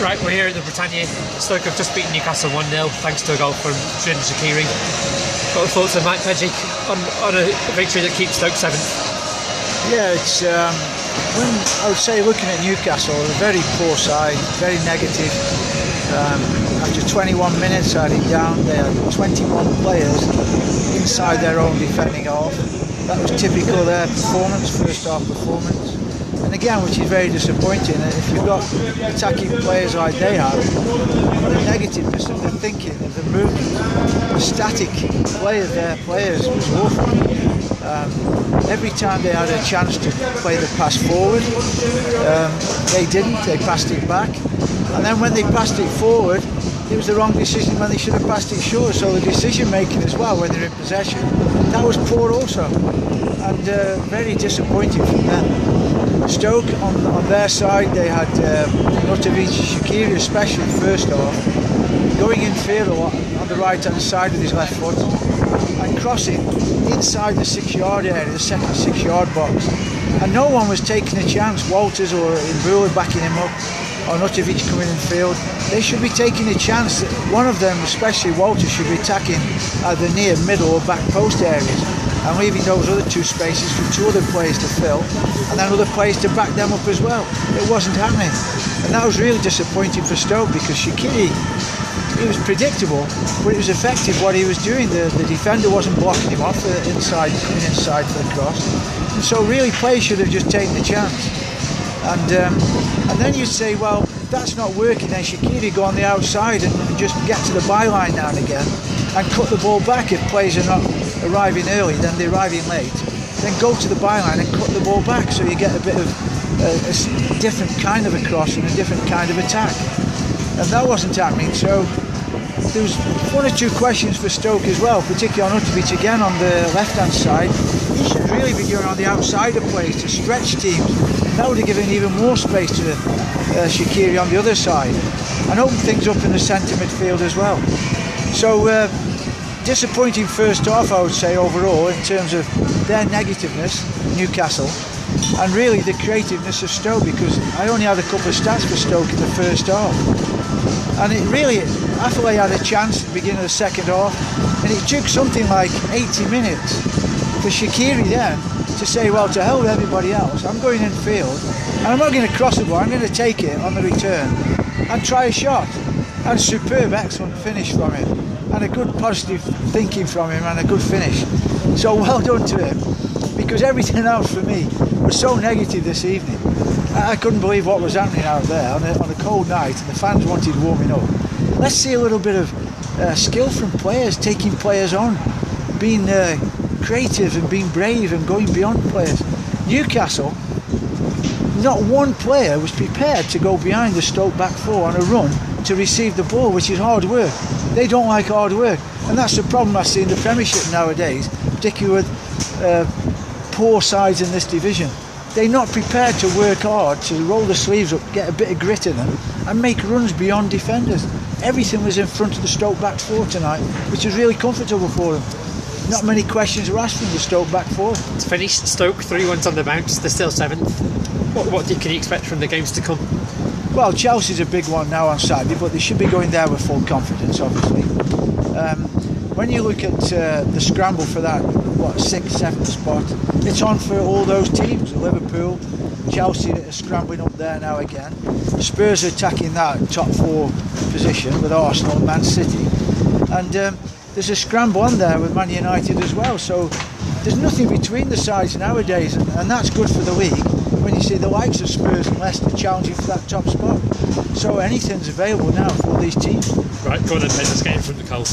Right, we're here at the Britannia. Stoke have just beaten Newcastle 1-0 thanks to a goal from Trin Shaqiri. What thoughts of Mike Pejic on a victory that keeps Stoke 7th? Yeah, it's when I would say looking at Newcastle, a very poor side, very negative. After 21 minutes, I think down, they had 21 players inside their own defending half. That was typical of their performance, first half performance. And again, which is very disappointing, if you've got attacking players like they have, the negativeness of the thinking, of the movement, the static play of their players was awful. Every time they had a chance to play the pass forward, they didn't, they passed it back. And then when they passed it forward, it was the wrong decision when they should have passed it short. So the decision making as well when they're in possession, that was poor also. And very disappointing from them. Stoke on their side, they had Notovic, Shaqiri especially first half, going in field a lot on the right hand side with his left foot and crossing inside the 6-yard area, the second 6-yard box. And no one was taking a chance, Walters or Mbula backing him up, or Notovic coming in field. They should be taking a chance that one of them, especially Walters, should be attacking either near, middle or back post areas and leaving those other two spaces for two other players to fill and then other players to back them up as well. It wasn't happening, and that was really disappointing for Stoke because Shaqiri, he was predictable, but it was effective what he was doing. The defender wasn't blocking him off coming inside for the cross, and so really players should have just taken the chance. And then you'd say, well, if that's not working, then Shaqiri go on the outside and just get to the byline now and again and cut the ball back. If players are not arriving early, then they're arriving late, then go to the byline and cut the ball back so you get a bit of a different kind of a cross and a different kind of attack. And that wasn't happening, so there was one or two questions for Stoke as well, particularly on Notovic again on the left-hand side. He should really be going on the outside of plays to stretch teams. That would have given even more space to Shaqiri on the other side and opened things up in the centre midfield as well. So disappointing first half, I would say, overall, in terms of their negativeness, Newcastle, and really the creativeness of Stoke, because I only had a couple of stats for Stoke in the first half. And it really, Affalay had a chance at the beginning of the second half, and it took something like 80 minutes for Shaqiri then to say, well, to hell with everybody else, I'm going in field, and I'm not going to cross the ball, I'm going to take it on the return and try a shot. And superb, excellent finish from him, and a good positive thinking from him, and a good finish. So well done to him, because everything else for me was so negative this evening. I couldn't believe what was happening out there on a cold night, and the fans wanted warming up. Let's see a little bit of skill from players, taking players on, being creative and being brave and going beyond players. Newcastle, not one player was prepared to go behind the Stoke back four on a run to receive the ball, which is hard work. They don't like hard work, and that's the problem I see in the Premiership nowadays, particularly with poor sides in this division. They're not prepared to work hard, to roll the sleeves up, get a bit of grit in them and make runs beyond defenders. Everything was in front of the Stoke back four tonight, which was really comfortable for them. Not many questions were asked from the Stoke back four. It's finished. Stoke 3-1 on the bounce. They're still 7th. What can you expect from the games to come? Well, Chelsea's a big one now on Saturday, but they should be going there with full confidence, obviously. When you look at the scramble for that 6th, 7th spot, it's on for all those teams. Liverpool, Chelsea are scrambling up there now again. Spurs are attacking that top 4 position with Arsenal and Man City. And there's a scramble on there with Man United as well. So there's nothing between the sides nowadays, and that's good for the league when you see the likes of Spurs and Leicester challenging for that top spot. So anything's available now for all these teams. Right, go on then, let's get in front of the goal.